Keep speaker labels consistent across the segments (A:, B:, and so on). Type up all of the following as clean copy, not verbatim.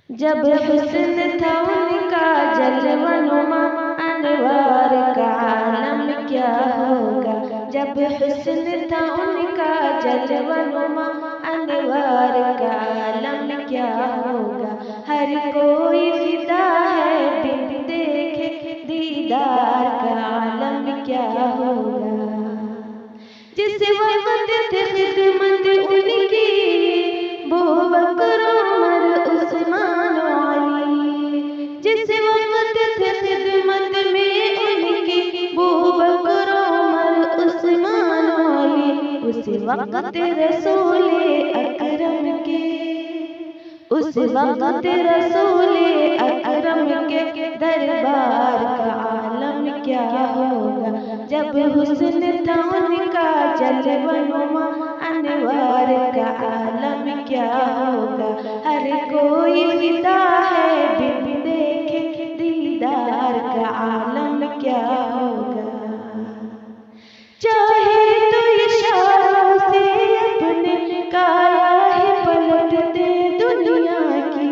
A: جب حسن تھا ان کا جلوہ نما، انوار کا عالم کیا ہوگا۔ جب حسن تھا ان کا جلوہ نما، انوار کا عالم کیا ہوگا۔ ہر کوئی فدا ہے بن دیکھے دیدار کا عالم کیا ہوگا۔ جس وقت تھے خدمت ان کی بوبکر عمر عثمان و علی، جس وقت تھے خدمت میں ان کی بوبکر عمر عثمان و علی، اس وقت رسول اکرم کے، اس وقت رسول اکرم کے دربار کا عالم کیا ہوگا۔ جب حسن تھا ان کا جلوہ نما، انوار کا عالم کیا ہوگا۔ ہر کوئی فدا ہے بن دیکھے دیدار کا عالم کیا ہوگا۔ چاہے تو اشاروں سے اپنے کایا ہی پلٹ دے دنیا کی،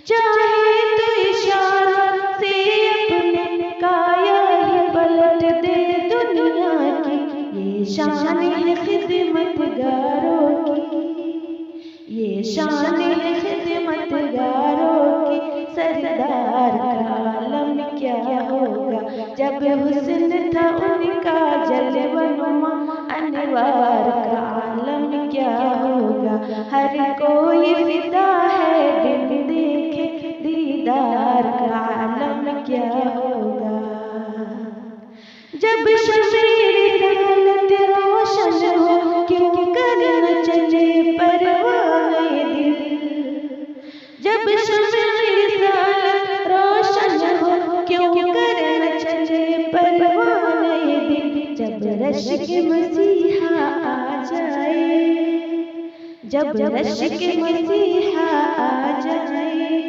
A: چاہے تو اشاروں سے اپنے کایا ہی پلٹ دے دنیا کی۔ یہ شان ہے خدمت گاروں کی، یہ شان ہے خدمت گاروں کی، سردار کا عالم کیا ہوگا۔ جب حسن تھا ان کا جلوہ نما، انوار کا عالم کیا ہوگا۔ ہر کوئی فدا ہے بن دیکھے دیدار کا عالم کیا ہوگا۔ جب شمشیر رسالت روشن ہو کیوں کر نہ چلے پروانۂ دل، جب شمشیر رسالت روشن ہو کیوں کر نہ چلے پروانۂ دل، جب رشک مسیحا آ جائے، جب رشک مسیحا آ جائے،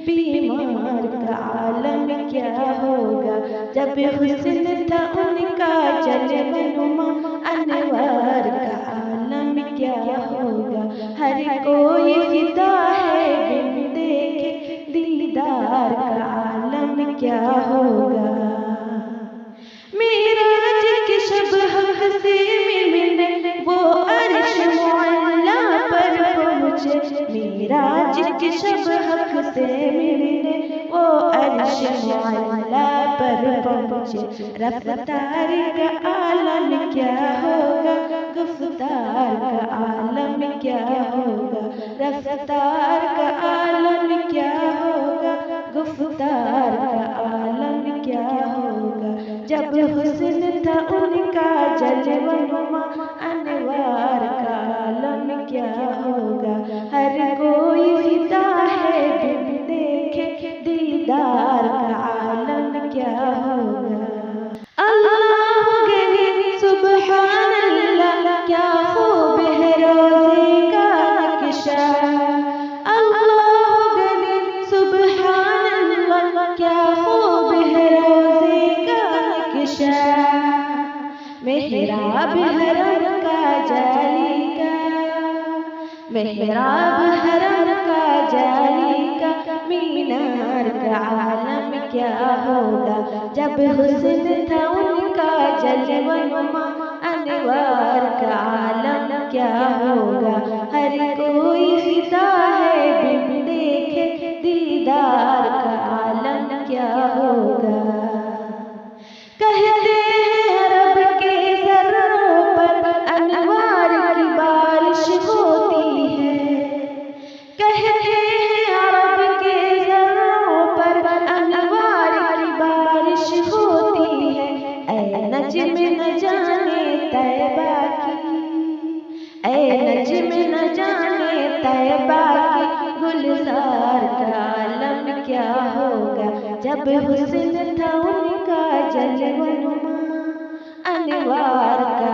A: بیمار کا عالم کیا ہوگا۔ جب حسن تھا ان کا جلوہ نما، انوار کا عالم کیا ہوگا۔ ہر کوئی فدا ہے بن دیکھے دیدار کا عالم کیا ہوگا۔ معراج کی شب حق سے ملنے وہ عرش معلا پر پہنچے، معراج کی شب حق سے ملنے وہ عرش معلا پر پہنچے۔ رفتار کا عالم کیا ہوگا، گفتار کا عالم کیا ہوگا۔ رفتار کا عالم کیا ہوگا، گفتار کا عالم کیا ہوگا۔ جب حسن تھا ان کا جلوہ نما، انوار کا عالم کیا ہوگا۔ ہر کوئی فدا ہے بن دیکھے دیدار کا عالم کیا ہوگا۔ اللہ گلے سبحان اللہ، کیا خوب ہے روزے کا نقشہ، اللہ گلے سبحان اللہ، کیا خوب ہے روزے کا نقشہ۔ محراب حرم کا جالی کا، محراب حرم کا جالی کا، مینار کا عالم کیا ہوگا۔ جب حسن تھا ان کا جلوہ نما، انوار کا عالم کیا ہوگا۔ ہر کوئی فدا ہے بن دیکھے دیدار کا عالم کیا ہوگا۔ کہتے ہیں عرب کے ذروں پر انوار کی بارش ہوتی ہے، کہتے ہیں عرب کے ذروں پر انوار کی بارش ہوتی ہے۔ اے نجم نہ جانے طیبہ کی، اے نجم نہ جانے طیبہ کی، گلزار کا عالم کیا ہوگا۔ جب حسن تھا ان کا جلوہ نما، انوار کا